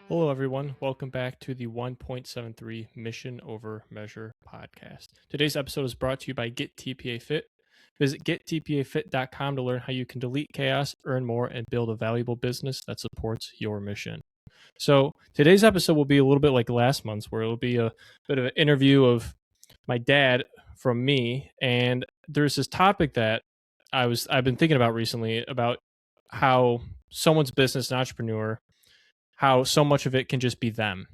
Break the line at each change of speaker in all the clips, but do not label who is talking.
Hello, everyone. Welcome back to the 1.73 Mission Over Measure podcast. Today's episode is brought to you by Get TPA Fit. Visit gettpafit.com to learn how you can delete chaos, earn more, and build a valuable business that supports your mission. So today's episode will be a little bit like last month's, where it'll be a bit of an interview of my dad from me. And there's this topic that I've been thinking about recently about how someone's business, an entrepreneur, how so much of it can just be them.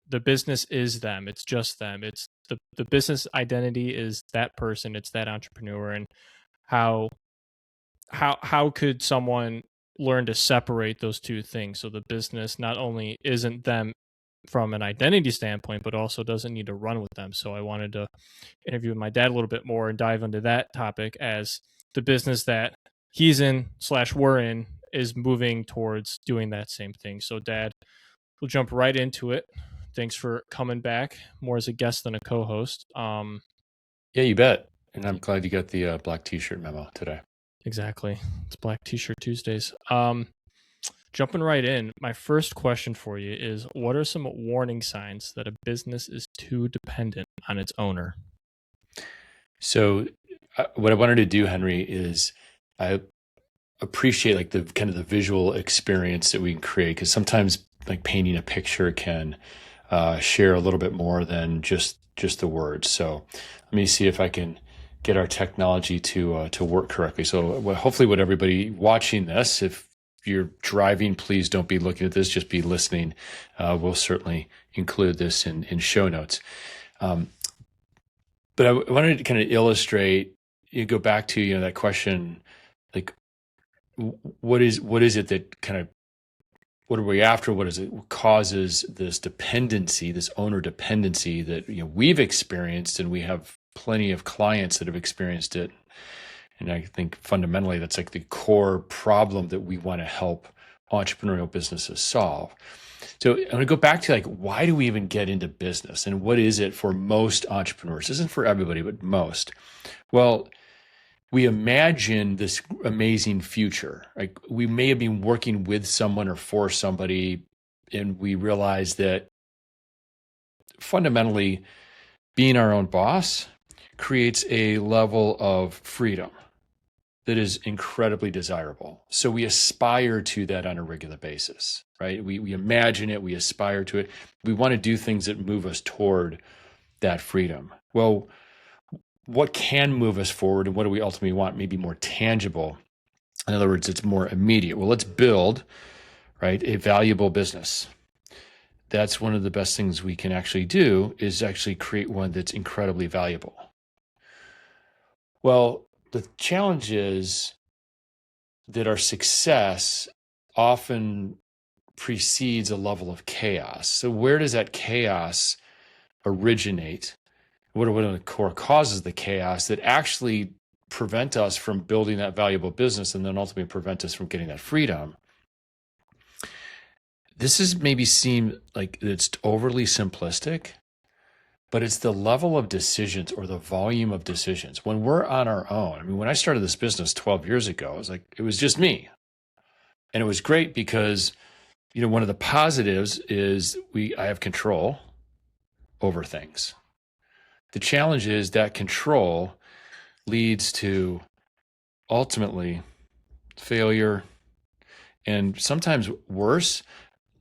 The business is them. It's just them. It's the business identity is that person. It's that entrepreneur. And how could someone learn to separate those two things? So the business not only isn't them from an identity standpoint, but also doesn't need to run with them. So I wanted to interview with my dad a little bit more and dive into that topic, as the business that he's in / we're in is moving towards doing that same thing. So Dad, we'll jump right into it. Thanks for coming back more as a guest than a co-host.
Yeah, you bet. And I'm glad you got the black t-shirt memo today.
Exactly. It's Black T-shirt Tuesdays. Jumping right in, my first question for you is, what are some warning signs that a business is too dependent on its owner?
So what I wanted to do, Henry, is I appreciate like the kind of the visual experience that we can create, because sometimes like painting a picture can share a little bit more than just the words. So let me see if I can get our technology to work correctly. So hopefully what everybody watching this, if you're driving, please don't be looking at this, just be listening. We'll certainly include this in show notes. But I wanted to kind of illustrate, you go back to, that question, like, what is it that kind of, what are we after? What is it? What causes this dependency, this owner dependency that we've experienced, and we have plenty of clients that have experienced it. And I think fundamentally that's like the core problem that we want to help entrepreneurial businesses solve. So I'm going to go back to like, why do we even get into business, and what is it for most entrepreneurs? This isn't for everybody, but most. Well, we imagine this amazing future. Like, we may have been working with someone or for somebody, and we realize that fundamentally being our own boss creates a level of freedom that is incredibly desirable. So we aspire to that on a regular basis, right? We imagine it, we aspire to it. We want to do things that move us toward that freedom. Well, what can move us forward, and what do we ultimately want? Maybe more tangible. In other words, it's more immediate. Well, let's build, right, a valuable business. That's one of the best things we can actually do, is actually create one that's incredibly valuable. Well, the challenge is that our success often precedes a level of chaos. So where does that chaos originate? What are the core causes of the chaos that actually prevent us from building that valuable business, and then ultimately prevent us from getting that freedom? This is maybe seem like it's overly simplistic, but it's the level of decisions, or the volume of decisions. When we're on our own, I mean, when I started this business 12 years ago, it was just me. And it was great because, one of the positives is I have control over things. The challenge is that control leads to ultimately failure, and sometimes worse,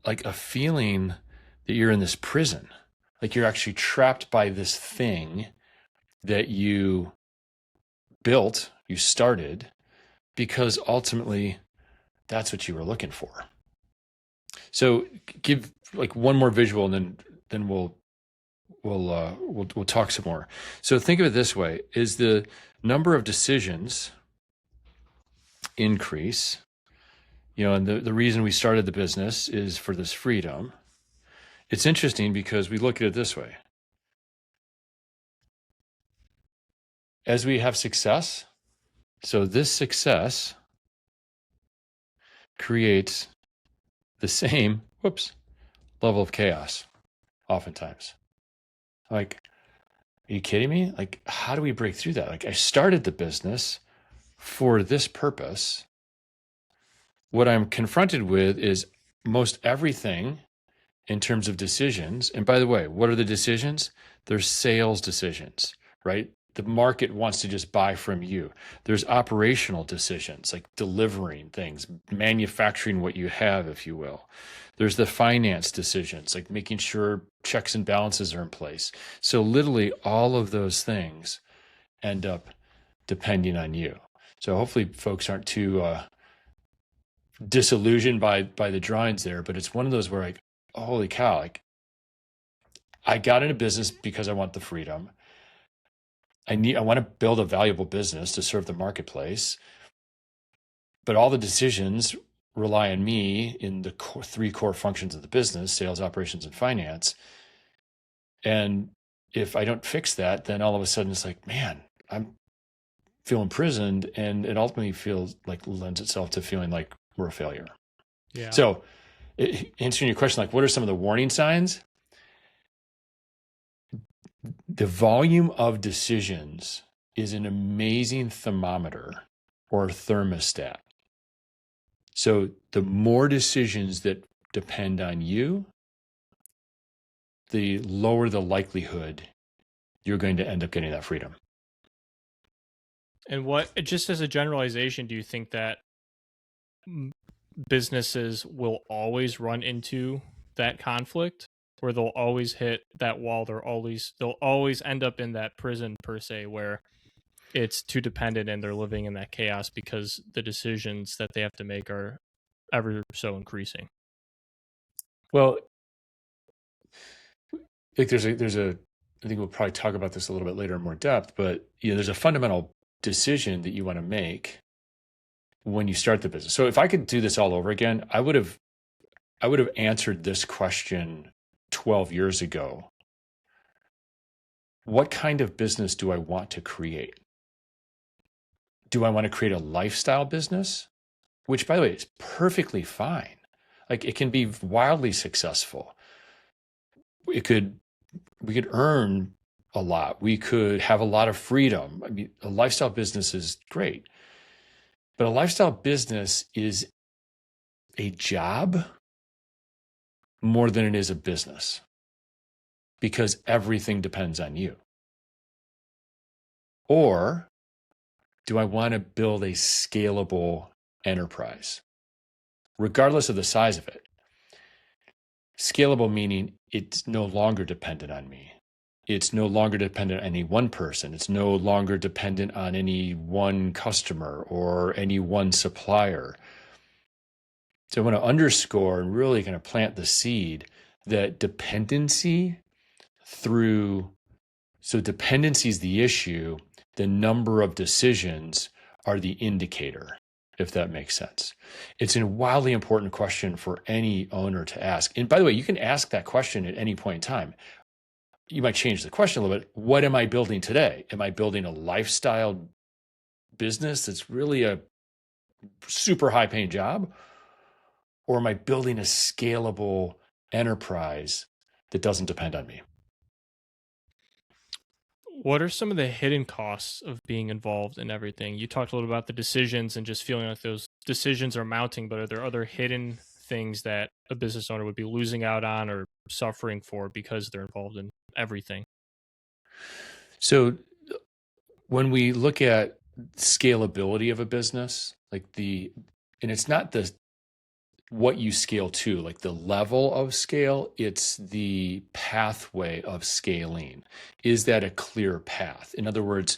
like a feeling that you're in this prison, like you're actually trapped by this thing that you built, you started, because ultimately that's what you were looking for. So give like one more visual, and then we'll talk some more. So think of it this way: is the number of decisions increase, and the reason we started the business is for this freedom. It's interesting because we look at it this way: as we have success, so this success creates the same level of chaos oftentimes. Like, are you kidding me? Like, how do we break through that? Like, I started the business for this purpose. What I'm confronted with is most everything in terms of decisions. And by the way, what are the decisions? They're sales decisions, right? The market wants to just buy from you. There's operational decisions like delivering things, manufacturing what you have, if you will. There's the finance decisions, like making sure checks and balances are in place. So literally all of those things end up depending on you. So hopefully folks aren't too disillusioned by the drawings there, but it's one of those where like, holy cow, like I got into business because I want the freedom. I want to build a valuable business to serve the marketplace, but all the decisions rely on me in the three core functions of the business: sales, operations, and finance. And if I don't fix that, then all of a sudden it's like, man, I'm feel imprisoned, and it ultimately feels like lends itself to feeling like we're a failure.
Yeah.
So answering your question, like what are some of the warning signs? The volume of decisions is an amazing thermometer or thermostat. So the more decisions that depend on you, the lower the likelihood you're going to end up getting that freedom.
And what, just as a generalization, do you think that businesses will always run into that conflict, where they'll always hit that wall? They'll always end up in that prison per se, where it's too dependent and they're living in that chaos because the decisions that they have to make are ever so increasing?
Well, like there's a I think we'll probably talk about this a little bit later in more depth, but there's a fundamental decision that you want to make when you start the business. So if I could do this all over again, I would have answered this question 12 years ago. What kind of business do I want to create? Do I want to create a lifestyle business? Which, by the way, is perfectly fine. Like it can be wildly successful. We could earn a lot. We could have a lot of freedom. I mean, a lifestyle business is great. But a lifestyle business is a job more than it is a business, because everything depends on you. Or do I want to build a scalable enterprise, regardless of the size of it? Scalable meaning it's no longer dependent on me. It's no longer dependent on any one person. It's no longer dependent on any one customer or any one supplier. So I want to underscore and really kind of plant the seed that dependency dependency is the issue. The number of decisions are the indicator, if that makes sense. It's a wildly important question for any owner to ask. And by the way, you can ask that question at any point in time. You might change the question a little bit. What am I building today? Am I building a lifestyle business that's really a super high paying job? Or am I building a scalable enterprise that doesn't depend on me?
What are some of the hidden costs of being involved in everything? You talked a little about the decisions and just feeling like those decisions are mounting, but are there other hidden things that a business owner would be losing out on or suffering for because they're involved in everything?
So when we look at scalability of a business, and it's not what you scale to, like the level of scale, it's the pathway of scaling. Is that a clear path? In other words,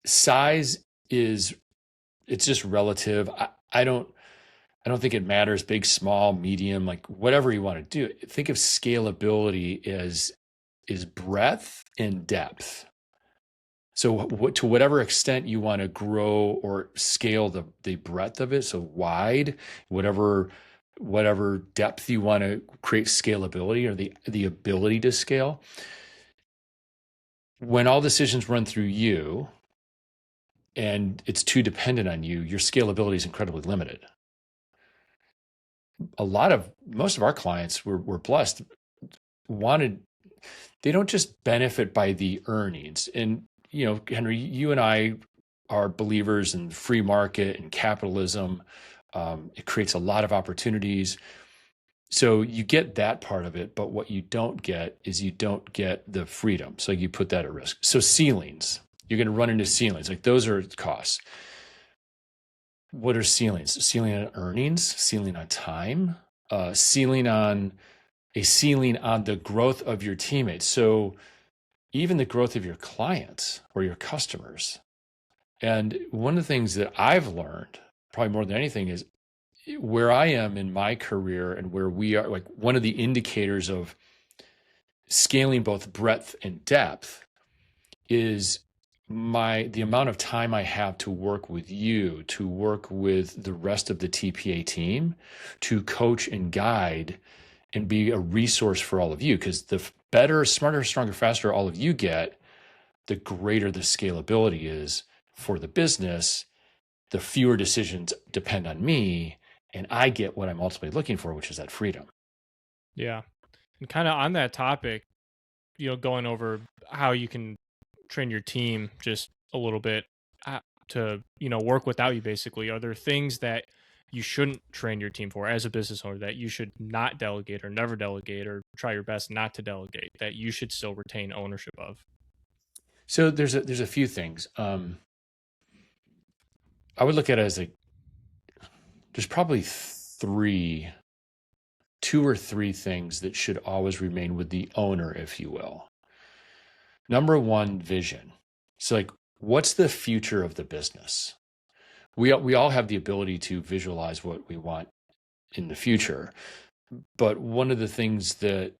size it's just relative. I don't think it matters, big, small, medium, like whatever you want to do. Think of scalability as breadth and depth. So to whatever extent you want to grow or scale the breadth of it, so wide, whatever depth you want to create scalability or the ability to scale, when all decisions run through you and it's too dependent on you, your scalability is incredibly limited. Most of our clients were blessed, they don't just benefit by the earnings. And Henry, you and I are believers in free market and capitalism. It creates a lot of opportunities. So you get that part of it, but what you don't get is you don't get the freedom. So you put that at risk. So ceilings, you're going to run into ceilings. Like those are costs. What are ceilings? Ceiling on earnings, ceiling on time, ceiling on a ceiling on the growth of your teammates. So even the growth of your clients or your customers. And one of the things that I've learned, probably more than anything, is where I am in my career and where we are, like one of the indicators of scaling both breadth and depth is the amount of time I have to work with you, to work with the rest of the TPA team, to coach and guide and be a resource for all of you. Because the better, smarter, stronger, faster all of you get, the greater the scalability is for the business. The fewer decisions depend on me, and I get what I'm ultimately looking for, which is that freedom.
Yeah. And kind of on that topic, going over how you can train your team just a little bit to, work without you basically. Are there things that you shouldn't train your team for as a business owner that you should not delegate or never delegate or try your best not to delegate that you should still retain ownership of?
So there's a few things. I would look at it as there's probably two or three things that should always remain with the owner, if you will. Number one, vision. So like, what's the future of the business? We all have the ability to visualize what we want in the future. But one of the things that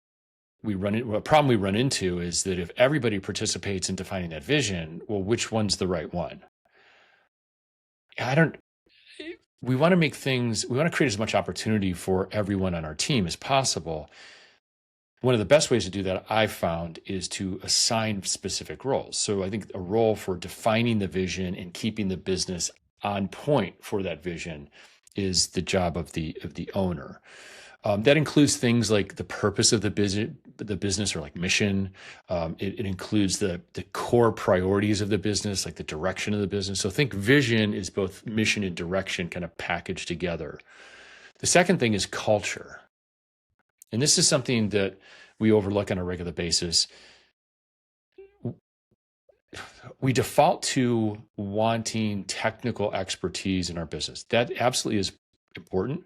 a problem we run into is that if everybody participates in defining that vision, well, which one's the right one? We want to create as much opportunity for everyone on our team as possible. One of the best ways to do that I've found is to assign specific roles. So I think a role for defining the vision and keeping the business on point for that vision is the job of the owner. That includes things like the purpose of the business or like mission. It includes the core priorities of the business, like the direction of the business. So think vision is both mission and direction kind of packaged together. The second thing is culture. And this is something that we overlook on a regular basis. We default to wanting technical expertise in our business. That absolutely is important.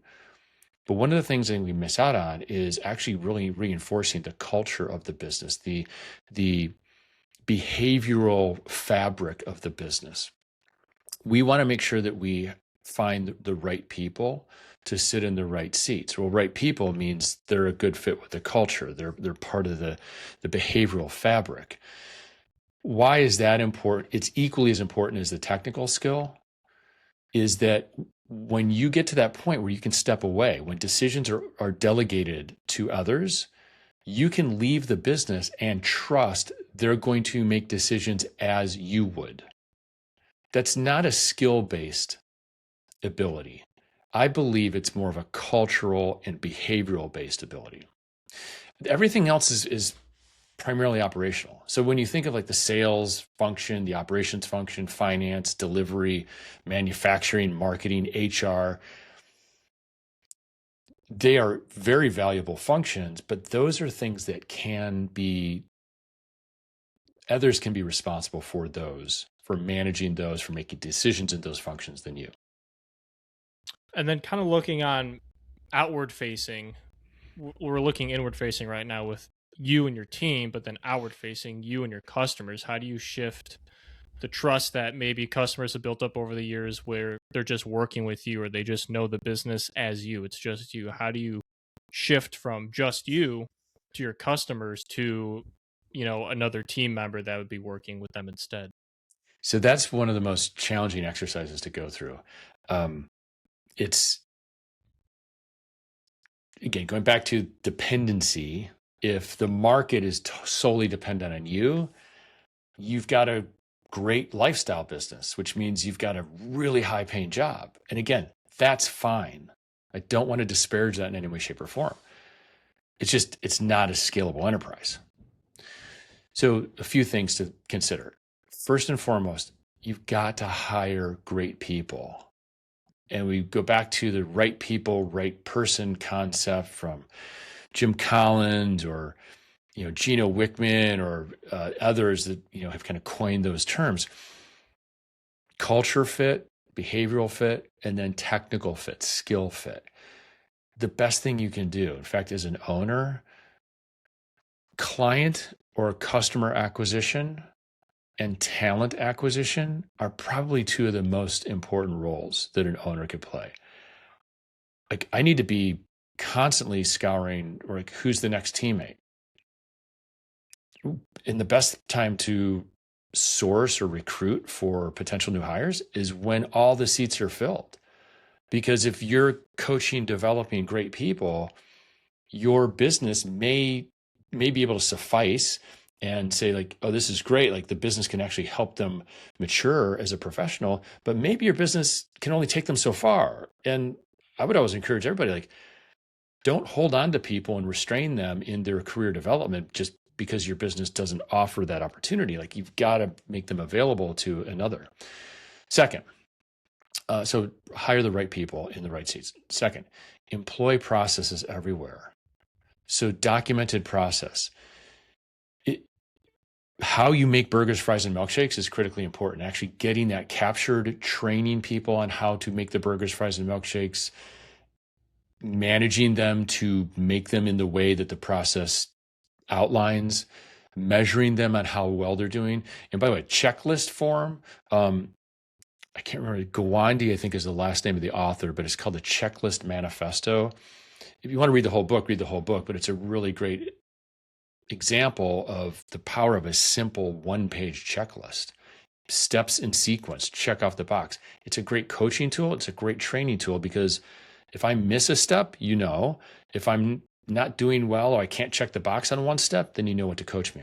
But one of the things that we miss out on is actually really reinforcing the culture of the business, the behavioral fabric of the business. We want to make sure that we find the right people to sit in the right seats. Well, right people means they're a good fit with the culture. They're part of the behavioral fabric. Why is that important? It's equally as important as the technical skill, is that when you get to that point where you can step away, when decisions are delegated to others, you can leave the business and trust they're going to make decisions as you would. That's not a skill-based ability. I believe it's more of a cultural and behavioral-based ability. Everything else is primarily operational. So when you think of like the sales function, the operations function, finance, delivery, manufacturing, marketing, HR, they are very valuable functions, but those are things that others can be responsible for those, for managing those, for making decisions in those functions than you.
And then kind of looking on outward facing, we're looking inward facing right now with you and your team, but then outward facing, you and your customers. How do you shift the trust that maybe customers have built up over the years where they're just working with you or they just know the business as you? It's just you. How do you shift from just you to your customers to, another team member that would be working with them instead?
So that's one of the most challenging exercises to go through. It's, again, going back to dependency. If the market is solely dependent on you, you've got a great lifestyle business, which means you've got a really high paying job. And again, that's fine. I don't want to disparage that in any way, shape, or form. It's not a scalable enterprise. So a few things to consider. First and foremost, you've got to hire great people. and we go back to the right people, right person concept from Jim Collins or Gino Wickman or others that have kind of coined those terms. Culture fit, behavioral fit, and then technical fit, skill fit. The best thing you can do, in fact, as an owner, client or customer acquisition and talent acquisition are probably two of the most important roles that an owner could play. Like, I need to be constantly scouring, or like, who's the next teammate? And the best time to source or recruit for potential new hires is when all the seats are filled. Because if you're coaching, developing great people, your business may be able to suffice and say like, oh, this is great. Like, the business can actually help them mature as a professional, but maybe your business can only take them so far. And I would always encourage everybody, like, don't hold on to people and restrain them in their career development just because your business doesn't offer that opportunity. Like, you've got to make them available to another. Second, so hire the right people in the right seats. Second, employ processes everywhere. So documented process. How you make burgers, fries, and milkshakes is critically important. Actually getting that captured, training people on how to make the burgers, fries, and milkshakes, managing them to make them in the way that the process outlines, measuring them on how well they're doing. And by the way, checklist form, I can't remember, Gawande, I think, is the last name of the author, but it's called the Checklist Manifesto. If you want to read the whole book, but it's a really great example of the power of a simple one-page checklist. Steps in sequence, check off the box. It's a great coaching tool. It's a great training tool, because if I miss a step, if I'm not doing well or I can't check the box on one step, then you know what to coach me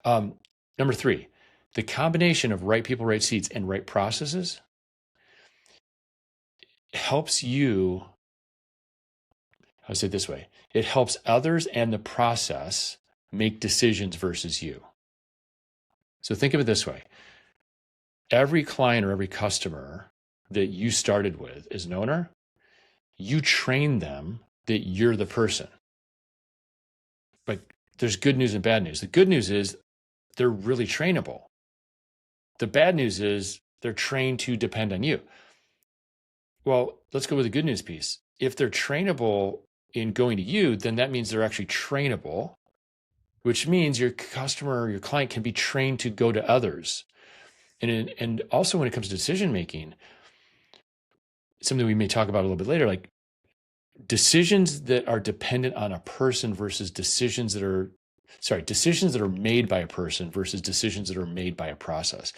on. Number 3, the combination of right people, right seats, and right processes helps you, I'll say it this way, it helps others and the process make decisions versus you. So think of it this way. Every client or every customer that you started with as an owner, you train them that you're the person. But there's good news and bad news. The good news is they're really trainable. The bad news is they're trained to depend on you. Well, let's go with the good news piece. If they're trainable in going to you, then that means they're actually trainable, which means your customer or your client can be trained to go to others. And also when it comes to decision making, something we may talk about a little bit later, like decisions that are dependent on a person versus decisions that are made by a person versus decisions that are made by a process.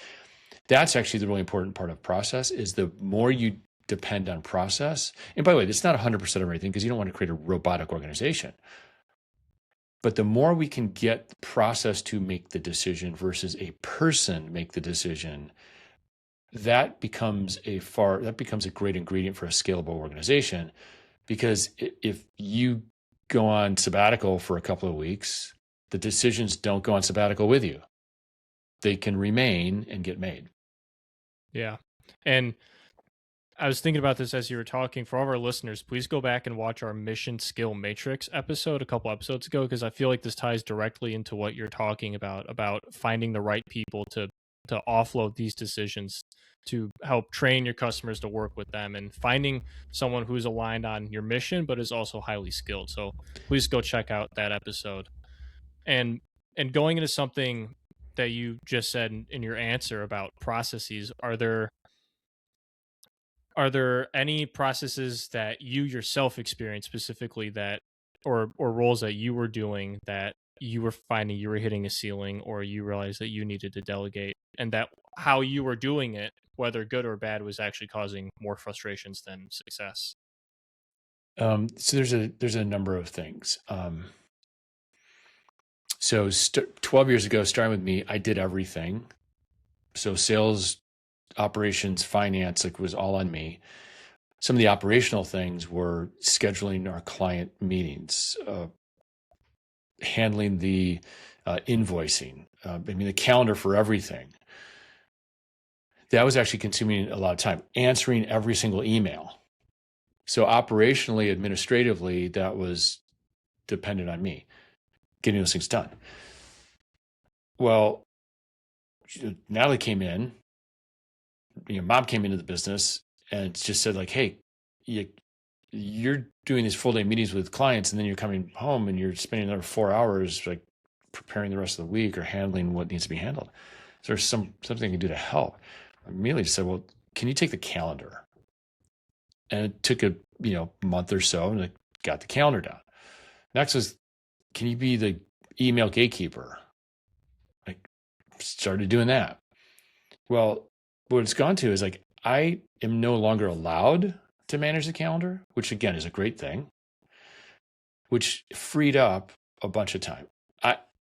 That's actually the really important part of process, is the more you depend on process. And by the way, it's not 100% of everything, because you don't want to create a robotic organization. But the more we can get the process to make the decision versus a person make the decision, that becomes a great ingredient for a scalable organization. Because if you go on sabbatical for a couple of weeks, the decisions don't go on sabbatical with you. They can remain and get made.
Yeah. And I was thinking about this as you were talking. For all of our listeners, please go back and watch our Mission Skill Matrix episode a couple episodes ago, because I feel like this ties directly into what you're talking about finding the right people to offload these decisions, to help train your customers to work with them, and finding someone who's aligned on your mission but is also highly skilled. So please go check out that episode. And going into something that you just said in your answer about processes, are there any processes that you yourself experienced specifically that, or roles that you were doing that you were finding you were hitting a ceiling, or you realized that you needed to delegate, and that how you were doing it, whether good or bad, was actually causing more frustrations than success?
So there's a number of things. So 12 years ago, starting with me, I did everything. So sales, operations, finance, like, was all on me. Some of the operational things were scheduling our client meetings, handling the invoicing, the calendar for everything. that was actually consuming a lot of time, answering every single email. So operationally, administratively, that was dependent on me getting those things done. Well, Natalie came in, mom came into the business and just said like, hey, you're doing these full day meetings with clients, and then you're coming home and you're spending another 4 hours like preparing the rest of the week or handling what needs to be handled. Is there something you can do to help? I immediately said, well, can you take the calendar? And it took a month or so, and I got the calendar down. Next was, can you be the email gatekeeper? I started doing that. Well, what it's gone to is like, I am no longer allowed to manage the calendar, which again is a great thing, which freed up a bunch of time.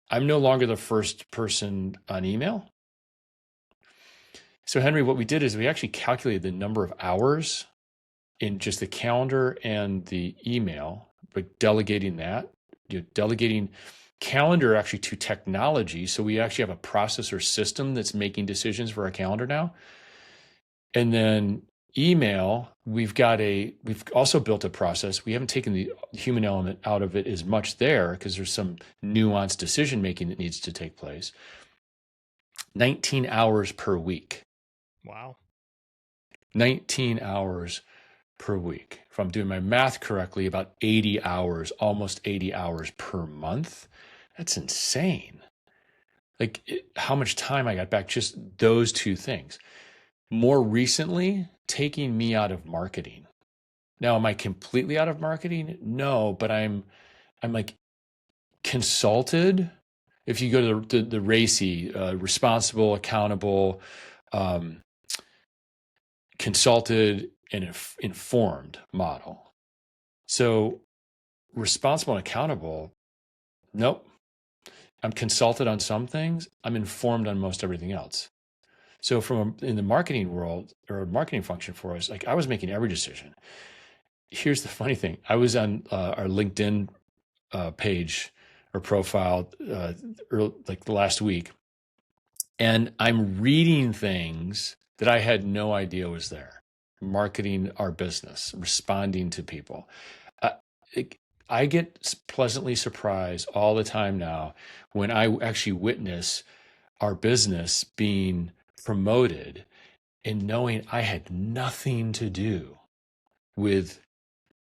I'm no longer the first person on email. So Henry, what we did is we actually calculated the number of hours in just the calendar and the email, but delegating that, delegating calendar actually to technology. So we actually have a process or system that's making decisions for our calendar now. And then email, we've also built a process. We haven't taken the human element out of it as much there because there's some nuanced decision making that needs to take place. 19 hours per week.
Wow.
19 hours per week. If I'm doing my math correctly, about 80 hours, almost 80 hours per month. That's insane. Like how much time I got back, just those two things. More recently, taking me out of marketing. Now, am I completely out of marketing? No, but I'm like consulted. If you go to the RACI, responsible, accountable, consulted, and informed model. So responsible and accountable, nope. I'm consulted on some things. I'm informed on most everything else. So in the marketing world or marketing function for us, like I was making every decision. Here's the funny thing. I was on our LinkedIn page or profile like the last week, and I'm reading things that I had no idea was there. Marketing our business, responding to people. I get pleasantly surprised all the time now when I actually witness our business being promoted and knowing I had nothing to do with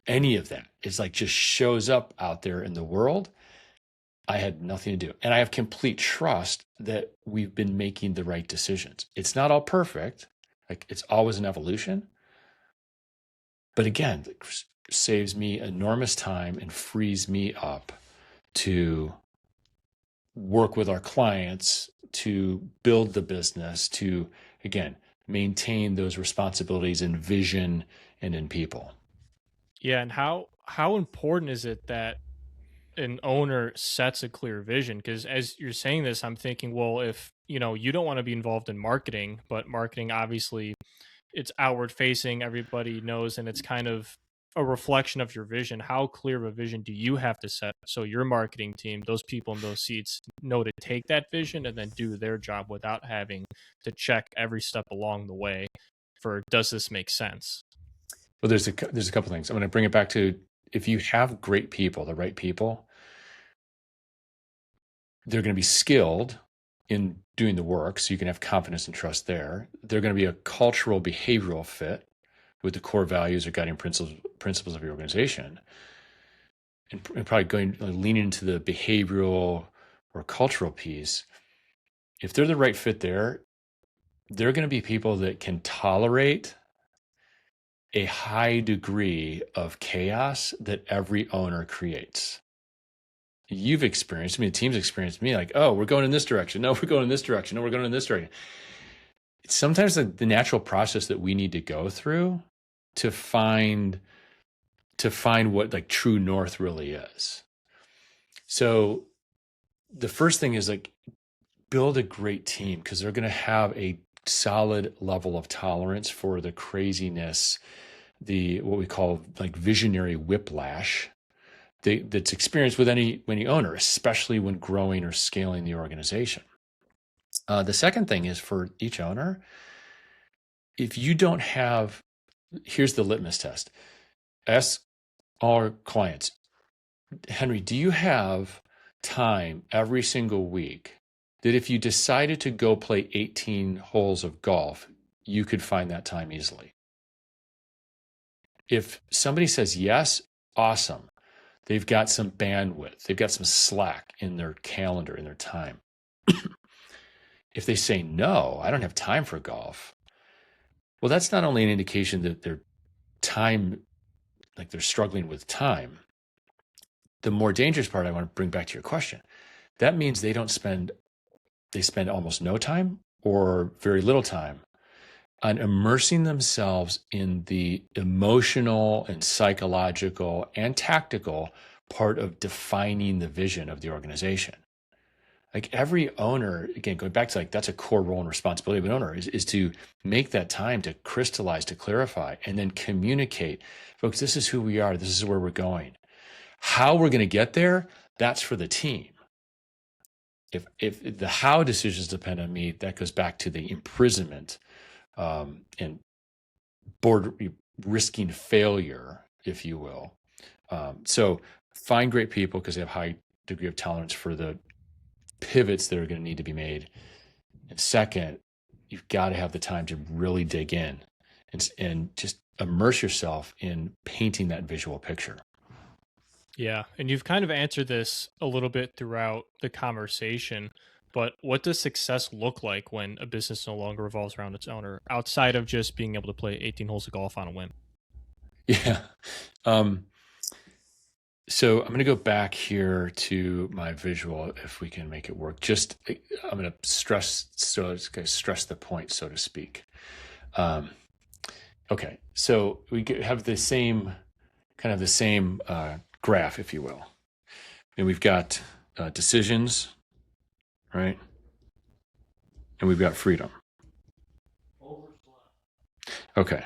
any of that. It's like just shows up out there in the world. I had nothing to do. And I have complete trust that we've been making the right decisions. It's not all perfect. Like it's always an evolution. But again, it saves me enormous time and frees me up to work with our clients, to build the business, to, again, maintain those responsibilities in vision and in people.
Yeah, and how important is it that an owner sets a clear vision? Because as you're saying this, I'm thinking, well, if you don't want to be involved in marketing, but marketing obviously it's outward facing, everybody knows, and it's kind of a reflection of your vision. How clear of a vision do you have to set so your marketing team, those people in those seats, know to take that vision and then do their job without having to check every step along the way for, does this make sense?
Well, there's a couple things. I'm going to bring it back to, if you have great people, the right people, they're going to be skilled in doing the work, so you can have confidence and trust there. They're going to be a cultural, behavioral fit with the core values or guiding principles of your organization, and probably leaning into the behavioral or cultural piece. If they're the right fit there, they're going to be people that can tolerate a high degree of chaos that every owner creates. You've experienced me, the team's experienced me, like, oh, we're going in this direction. No, we're going in this direction. No, we're going in this direction. It's sometimes the natural process that we need to go through to find what like true north really is. So the first thing is like build a great team, because they're going to have a solid level of tolerance for the craziness, what we call like visionary whiplash that's experienced with any owner, especially when growing or scaling the organization. The second thing is for each owner, if you don't have, here's the litmus test. Ask our clients, Henry, do you have time every single week that if you decided to go play 18 holes of golf, you could find that time easily? If somebody says yes, awesome. They've got some bandwidth. They've got some slack in their calendar, in their time. If they say no, I don't have time for golf, well, that's not only an indication that their time, like they're struggling with time. The more dangerous part I want to bring back to your question, that means they spend almost no time or very little time on immersing themselves in the emotional and psychological and tactical part of defining the vision of the organization. Like every owner, again, going back to like, that's a core role and responsibility of an owner is to make that time to crystallize, to clarify, and then communicate. Folks, this is who we are. This is where we're going. How we're going to get there, that's for the team. If the how decisions depend on me, that goes back to the imprisonment and board risking failure, if you will. So find great people because they have high degree of tolerance for the pivots that are going to need to be made. And second, you've got to have the time to really dig in and just immerse yourself in painting that visual picture.
Yeah. And you've kind of answered this a little bit throughout the conversation, but what does success look like when a business no longer revolves around its owner outside of just being able to play 18 holes of golf on a whim?
Yeah. So I'm going to go back here to my visual if we can make it work. I'm going to stress the point, so to speak. Okay. So we have the same graph, if you will. And we've got decisions, right? And we've got freedom. Okay.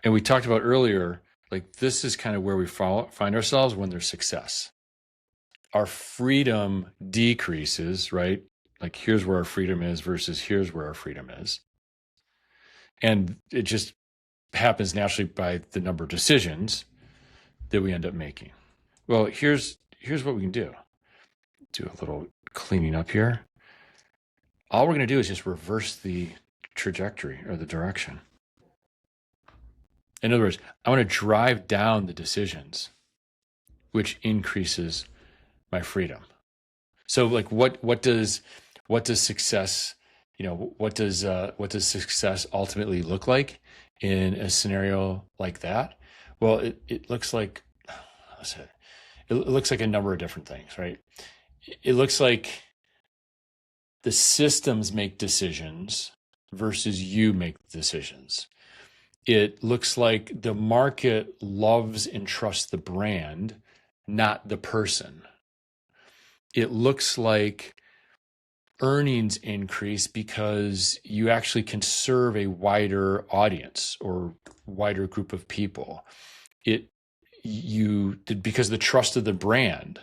And we talked about earlier, like this is kind of where we find ourselves when there's success. Our freedom decreases, right? Like here's where our freedom is versus here's where our freedom is. And it just happens naturally by the number of decisions that we end up making. Well, here's what we can do. Do a little cleaning up here. All we're going to do is just reverse the trajectory or the direction. In other words, I want to drive down the decisions, which increases my freedom. So like what does success, what does success ultimately look like in a scenario like that? Well, it looks like, it looks like a number of different things, right? It looks like the systems make decisions versus you make decisions. It looks like the market loves and trusts the brand, not the person. It looks like earnings increase because you actually can serve a wider audience or wider group of people. Because the trust of the brand,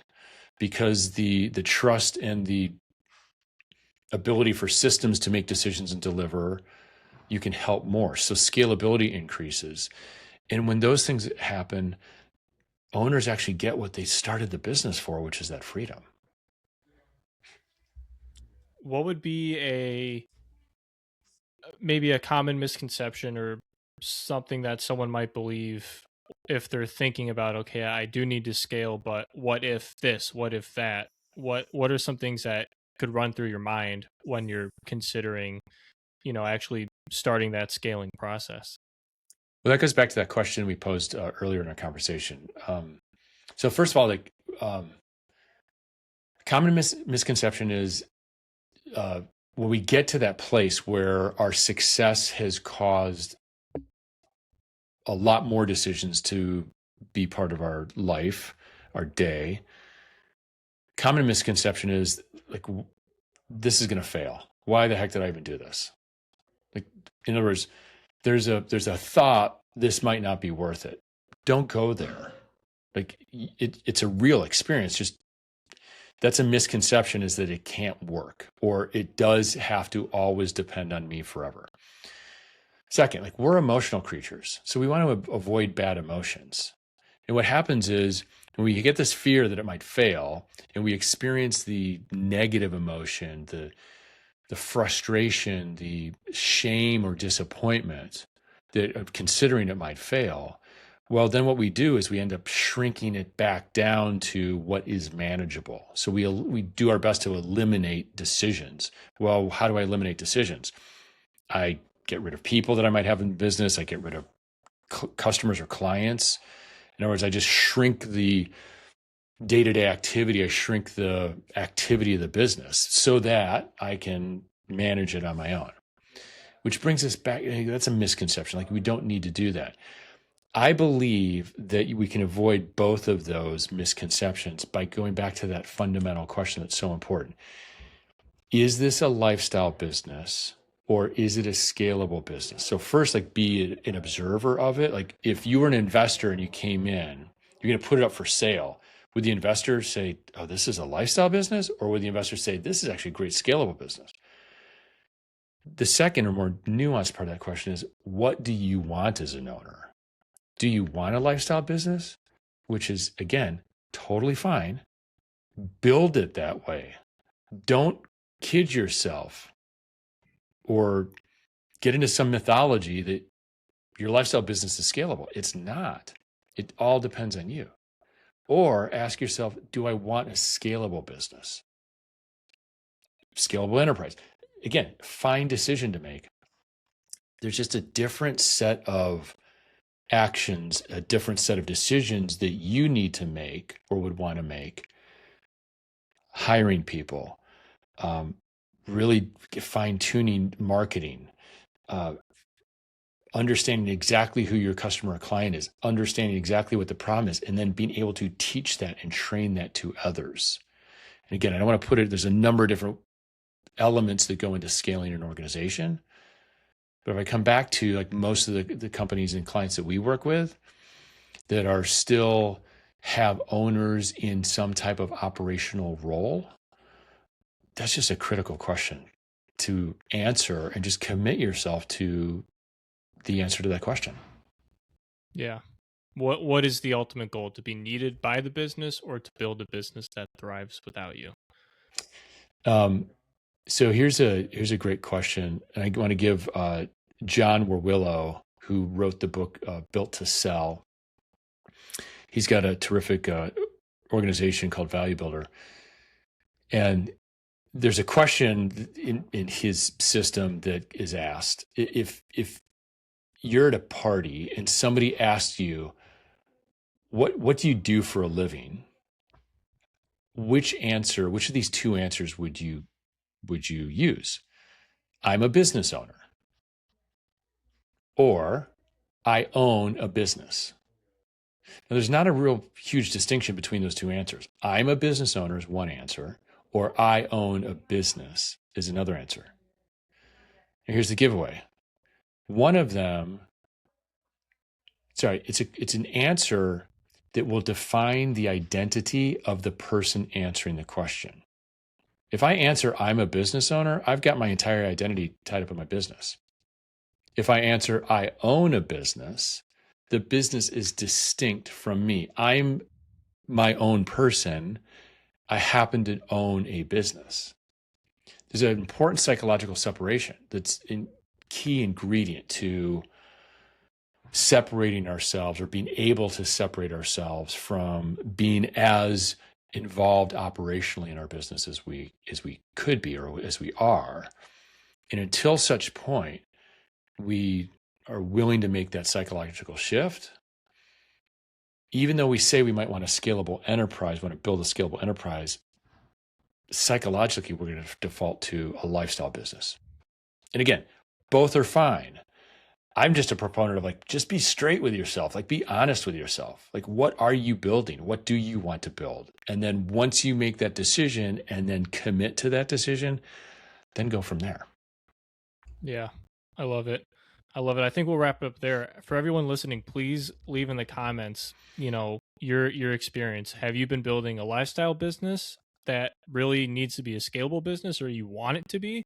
because the trust and the ability for systems to make decisions and deliver, you can help more. So scalability increases. And when those things happen, owners actually get what they started the business for, which is that freedom.
What would be maybe a common misconception or something that someone might believe if they're thinking about, okay, I do need to scale, but what if this, what if that? What are some things that could run through your mind when you're considering, actually starting that scaling process?
Well, that goes back to that question we posed earlier in our conversation. So first of all, common misconception is when we get to that place where our success has caused a lot more decisions to be part of our life, our day. Common misconception is like, this is going to fail. Why the heck did I even do this? Like, in other words, there's a thought this might not be worth it. Don't go there. Like it's a real experience. Just that's a misconception, is that it can't work or it does have to always depend on me forever. Second, like we're emotional creatures. So we want to avoid bad emotions. And what happens is when we get this fear that it might fail and we experience the negative emotion, the frustration, the shame or disappointment that of considering it might fail, well, then what we do is we end up shrinking it back down to what is manageable. So we do our best to eliminate decisions. Well, how do I eliminate decisions? I get rid of people that I might have in business. I get rid of customers or clients. In other words, I just shrink the day-to-day activity. I shrink the activity of the business so that I can manage it on my own, which brings us back. That's a misconception. Like we don't need to do that. I believe that we can avoid both of those misconceptions by going back to that fundamental question that's so important. Is this a lifestyle business or is it a scalable business? So first, like be an observer of it. Like if you were an investor and you came in, you're going to put it up for sale. Would the investor say, oh, this is a lifestyle business? Or would the investor say, this is actually a great scalable business? The second or more nuanced part of that question is, what do you want as an owner? Do you want a lifestyle business? Which is, again, totally fine. Build it that way. Don't kid yourself or get into some mythology that your lifestyle business is scalable. It's not. It all depends on you. Or ask yourself, do I want a scalable business? Scalable enterprise. Again, fine decision to make. There's just a different set of actions, a different set of decisions that you need to make or would want to make. Hiring people, really fine-tuning marketing, understanding exactly who your customer or client is, understanding exactly what the problem is, and then being able to teach that and train that to others. And again, I don't want to put it, there's a number of different elements that go into scaling an organization. But if I come back to like most of the companies and clients that we work with that are still have owners in some type of operational role, that's just a critical question to answer and just commit yourself to the answer to that question.
Yeah. What is the ultimate goal? To be needed by the business or to build a business that thrives without you?
So here's a great question. And I want to give John Warwillow, who wrote the book Built to Sell. He's got a terrific organization called Value Builder. And there's a question in his system that is asked. If you're at a party and somebody asks you, what do you do for a living? Which of these two answers would you use? I'm a business owner. Or I own a business. Now, there's not a real huge distinction between those two answers. I'm a business owner is one answer, or I own a business is another answer. And here's the giveaway. One of them, it's an answer that will define the identity of the person answering the question. If I answer I'm a business owner, I've got my entire identity tied up in my business. If I answer I own a business, the business is distinct from me. I'm my own person. I happen to own a business. There's an important psychological separation that's a key ingredient to separating ourselves or being able to separate ourselves from being as involved operationally in our business as we could be or as we are. And until such point, we are willing to make that psychological shift, even though we say we might want a scalable enterprise, want to build a scalable enterprise, psychologically, we're going to default to a lifestyle business. And again, both are fine. I'm just a proponent of like, just be straight with yourself, like be honest with yourself. Like, what are you building? What do you want to build? And then once you make that decision and then commit to that decision, then go from there.
Yeah, I love it. I think we'll wrap it up there. For everyone listening, please leave in the comments, your experience. Have you been building a lifestyle business? that really needs to be a scalable business, or you want it to be,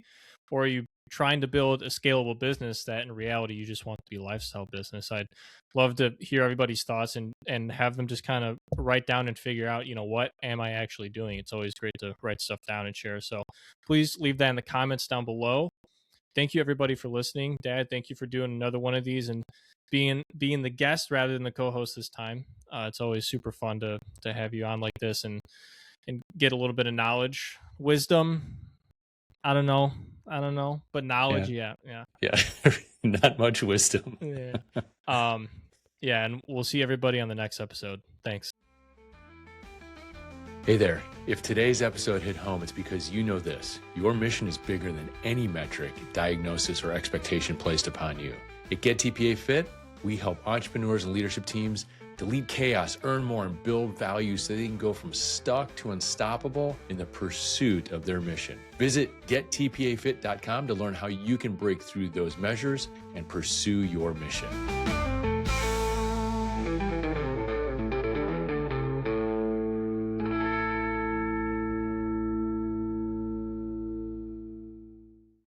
or are you trying to build a scalable business that in reality you just want to be a lifestyle business? I'd love to hear everybody's thoughts and have them just kind of write down and figure out, what am I actually doing? It's always great to write stuff down and share. So please leave that in the comments down below. Thank you everybody for listening. Dad, thank you for doing another one of these and being the guest rather than the co-host this time. It's always super fun to have you on like this and get a little bit of knowledge, wisdom. I don't know, but knowledge, yeah.
Not much wisdom.
Yeah, and we'll see everybody on the next episode. Thanks.
Hey there. If today's episode hit home, it's because you know this. Your mission is bigger than any metric, diagnosis, or expectation placed upon you. At Get TPA Fit, we help entrepreneurs and leadership teams delete chaos, earn more, and build value so they can go from stuck to unstoppable in the pursuit of their mission. Visit gettpafit.com to learn how you can break through those measures and pursue your mission.